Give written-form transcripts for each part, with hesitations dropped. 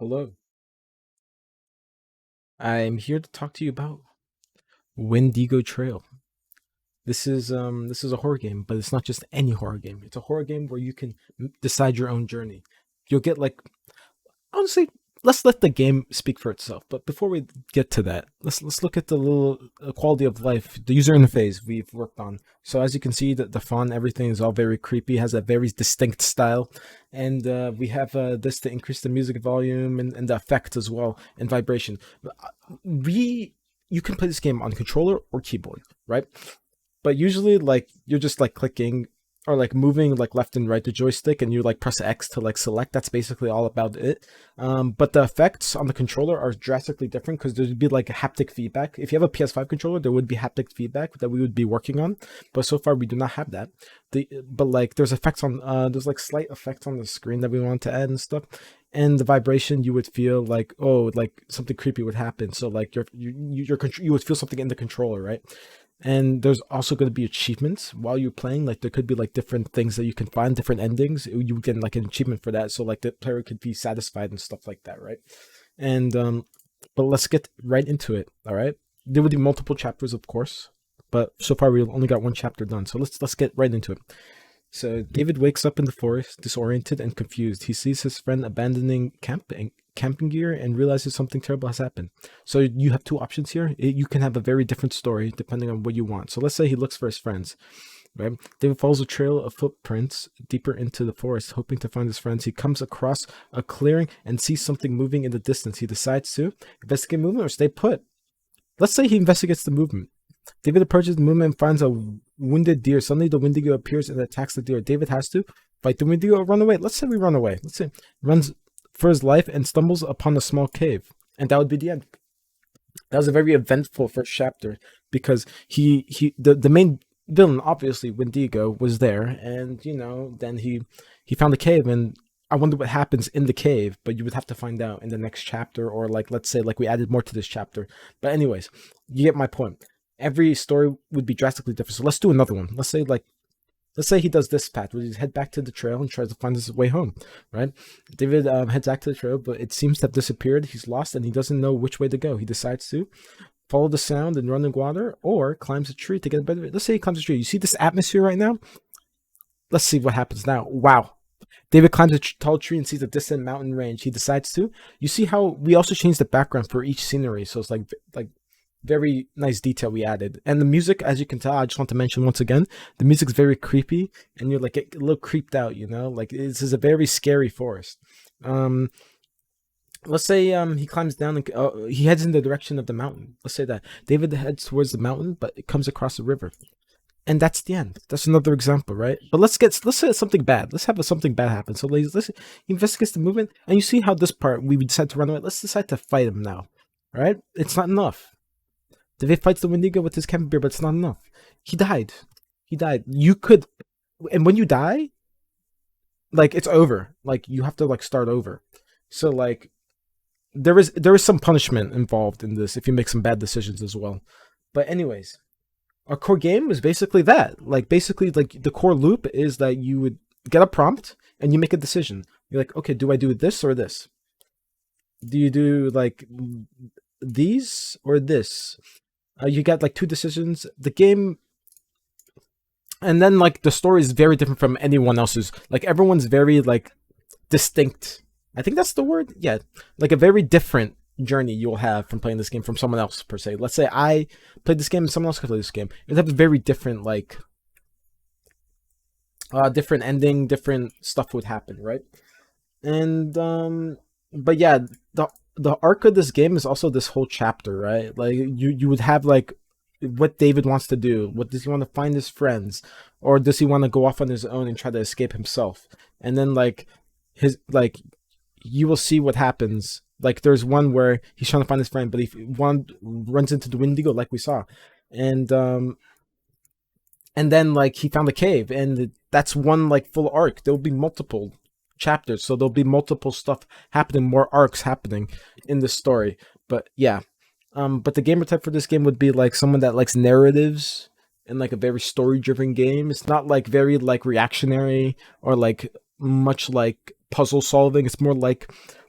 Hello. I'm here to talk to you about Wendigo Trail. This is a horror game, but it's not just any horror game. It's a horror game where you can decide your own journey. You'll get like honestly, let's let the game speak for itself. But before we get to that, let's look at the little quality of life, the user interface we've worked on. So as you can see, the font, everything is all very creepy, has a very distinct style, and we have this to increase the music volume and the effect as well and vibration. We You can play this game on controller or keyboard, right? But usually like you're just like clicking or like moving like left and right the joystick, and you like press X to like select. That's basically all about it. But the effects on the controller are drastically different because there'd be like haptic feedback. If you have a PS5 controller, there would be haptic feedback that we would be working on, but so far we do not have that. But like there's effects on there's like slight effects on the screen that we want to add and stuff. And the vibration, you would feel like, oh, like something creepy would happen. So like you would feel something in the controller, right? And there's also going to be achievements while you're playing. Like there could be like different things that you can find, different endings. You get like an achievement for that, so like the player could be satisfied and stuff like that, right? And but let's get right into it. All right, there would be multiple chapters, of course, but so far we've only got one chapter done. So let's get right into it. So David wakes up in the forest, disoriented and confused. He sees his friend abandoning camping gear and realizes something terrible has happened. So you have two options here. You can have a very different story depending on what you want. So let's say he looks for his friends. Right? David follows a trail of footprints deeper into the forest, hoping to find his friends. He comes across a clearing and sees something moving in the distance. He decides to investigate movement or stay put. Let's say he investigates the movement. David approaches the movement and finds a wounded deer. Suddenly, the Wendigo appears and attacks the deer. David has to fight the Wendigo or run away. Let's say we run away. Let's say runs for his life and stumbles upon a small cave, and that would be the end. That was a very eventful first chapter because the main villain, obviously Wendigo, was there, and then he found a cave, and I wonder what happens in the cave, but you would have to find out in the next chapter, or like let's say like we added more to this chapter. But anyways, you get my point. Every story would be drastically different. So let's do another one. Let's say he does this path, where he head back to the trail and tries to find his way home, right? David heads back to the trail, but it seems to have disappeared. He's lost and he doesn't know which way to go. He decides to follow the sound and run in water, or climbs a tree to get a better. Let's say he climbs a tree. You see this atmosphere right now? Let's see what happens now. Wow. David climbs a tall tree and sees a distant mountain range. He decides to. You see how we also changed the background for each scenery, so it's like very nice detail we added. And the music, as you can tell, I just want to mention once again, the music's very creepy, and you're like a little creeped out, like this is a very scary forest. Um, let's say he climbs down and he heads in the direction of the mountain. Let's say that David heads towards the mountain, but it comes across a river. And that's the end. That's another example, right? But let's say something bad. Let's have something bad happen. So let's he investigates the movement, and you see how this part we decide to run away. Let's decide to fight him now. All right? It's not enough. David fights the Wendigo with his camping beer, but it's not enough. He died. He died. You could, and when you die, like it's over. Like you have to like start over. So like there is some punishment involved in this if you make some bad decisions as well. But anyways, our core game is basically that. Like basically, like the core loop is that you would get a prompt and you make a decision. You're like, okay, do I do this or this? Do you do like these or this? You get like two decisions. The game, and then like the story is very different from anyone else's. Like everyone's very like distinct. I think that's the word. Yeah, like a very different journey you'll have from playing this game from someone else per se. Let's say I played this game and someone else could play this game. It'd have a very different like different ending, different stuff would happen, right? And but yeah, the arc of this game is also this whole chapter, right? Like you would have like what David wants to do. What does he want to find his friends, or does he want to go off on his own and try to escape himself? And then like his like you will see what happens. Like there's one where he's trying to find his friend, but one runs into the Wendigo, like we saw, and and then like he found a cave, and that's one like full arc. There'll be multiple chapters, so there'll be multiple stuff happening, more arcs happening in the story. But yeah, but the gamer type for this game would be like someone that likes narratives and like a very story driven game. It's not like very like reactionary or like much like puzzle solving. It's more like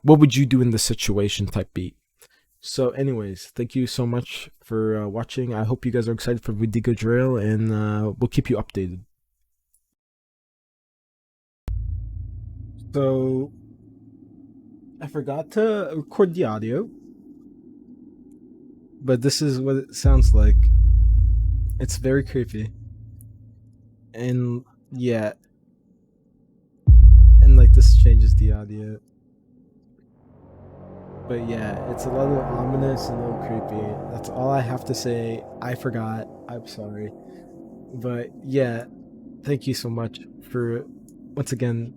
what would you do in this situation type beat. So, anyways, thank you so much for watching. I hope you guys are excited for Wendigo Trail, and we'll keep you updated. So, I forgot to record the audio, but this is what it sounds like. It's very creepy. And yeah, and like this changes the audio. But yeah, it's a little ominous and a little creepy. That's all I have to say. I forgot. I'm sorry. But yeah, thank you so much for once again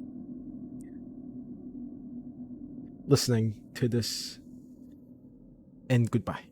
listening to this, and goodbye.